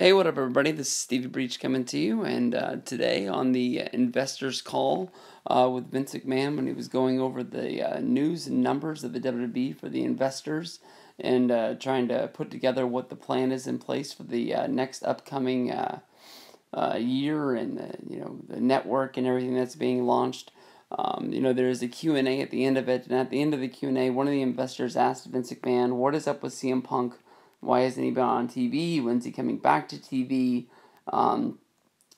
Hey, what up, everybody? This is Stevie Breach coming to you, and today on the investors' call with Vince McMahon when he was going over the news and numbers of the WWE for the investors and trying to put together what the plan is in place for the next upcoming year and the network and everything that's being launched. There's a Q&A at the end of it, and at the end of the Q&A, one of the investors asked Vince McMahon, "What is up with CM Punk? Why hasn't he been on TV? When's he coming back to TV?"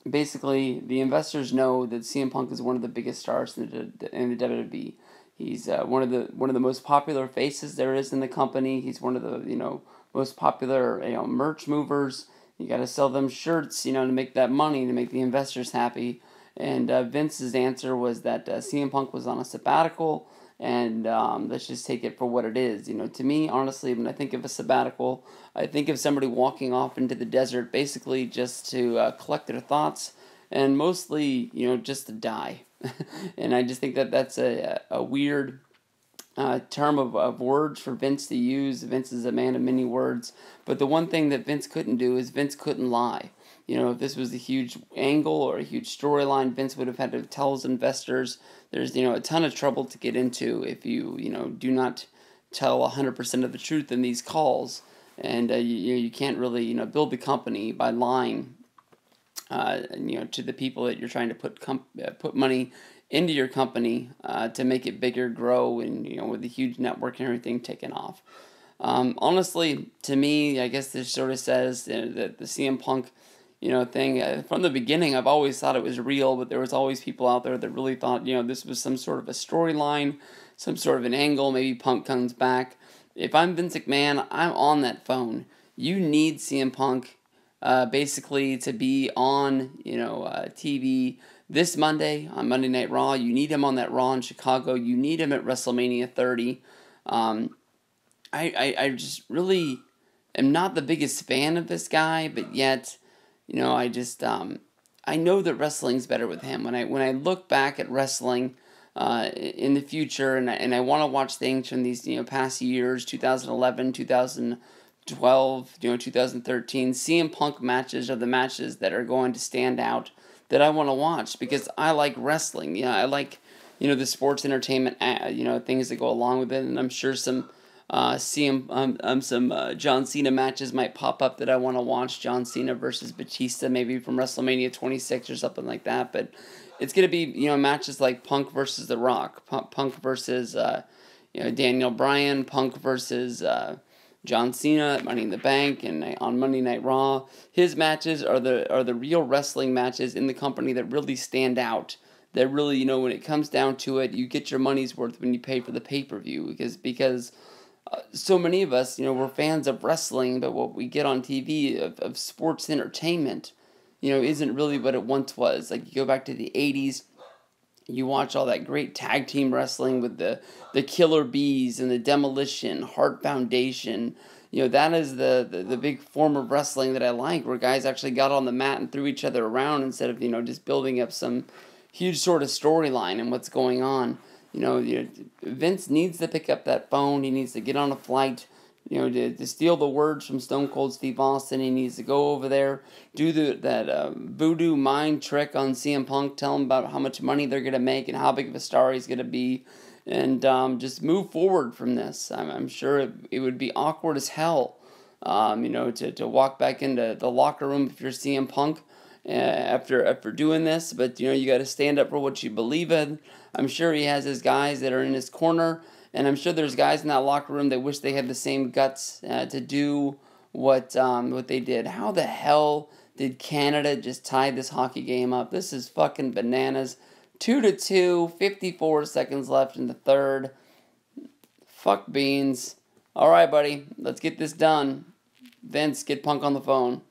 Basically, the investors know that CM Punk is one of the biggest stars in the WWE. He's one of the most popular faces there is in the company. He's one of the most popular merch movers. You got to sell them shirts to make that money, to make the investors happy. And Vince's answer was that CM Punk was on a sabbatical, and let's just take it for what it is. To me, honestly, when I think of a sabbatical, I think of somebody walking off into the desert basically just to collect their thoughts and mostly, just to die. And I just think that that's a weird term of words for Vince to use. Vince is a man of many words. But the one thing that Vince couldn't do is Vince couldn't lie. If this was a huge angle or a huge storyline, Vince would have had to tell his investors there's, a ton of trouble to get into if you, do not tell 100% of the truth in these calls. And, you can't really, build the company by lying, to the people that you're trying to put money into your company to make it bigger, grow, and, with a huge network and everything taken off. Honestly, to me, I guess this sort of says that the CM Punk thing, from the beginning, I've always thought it was real, but there was always people out there that really thought, this was some sort of a storyline, some sort of an angle, maybe Punk comes back. If I'm Vince McMahon, I'm on that phone. You need CM Punk, basically, to be on, TV this Monday, on Monday Night Raw. You need him on that Raw in Chicago. You need him at WrestleMania 30. I just really am not the biggest fan of this guy, but yet, I know that wrestling's better with him. When I look back at wrestling in the future, and I want to watch things from these past years, 2011, 2012, 2013, CM Punk matches are the matches that are going to stand out that I want to watch because I like wrestling. I like the sports entertainment things that go along with it, and I'm sure some John Cena matches might pop up that I want to watch. John Cena versus Batista, maybe from WrestleMania 26 or something like that. But it's gonna be matches like Punk versus The Rock, Punk versus Daniel Bryan, Punk versus John Cena at Money in the Bank and on Monday Night Raw. His matches are the real wrestling matches in the company that really stand out. That really when it comes down to it, you get your money's worth when you pay for the pay-per-view because so many of us, we're fans of wrestling, but what we get on TV of sports entertainment, isn't really what it once was. Like, you go back to the 80s, you watch all that great tag team wrestling with the Killer Bees and the Demolition, Heart Foundation. That is the big form of wrestling that I like, where guys actually got on the mat and threw each other around instead of, just building up some huge sort of storyline and what's going on. Vince needs to pick up that phone. He needs to get on a flight, to steal the words from Stone Cold Steve Austin. He needs to go over there, do that voodoo mind trick on CM Punk, tell him about how much money they're going to make and how big of a star he's going to be, and just move forward from this. I'm sure it would be awkward as hell, to walk back into the locker room if you're CM Punk. After doing this, but you got to stand up for what you believe in. I'm sure he has his guys that are in his corner, and I'm sure there's guys in that locker room that wish they had the same guts to do what they did. How the hell did Canada just tie this hockey game up? This is fucking bananas. 2-2, 54 seconds left in the third. Fuck beans. All right, buddy, let's get this done. Vince, get Punk on the phone.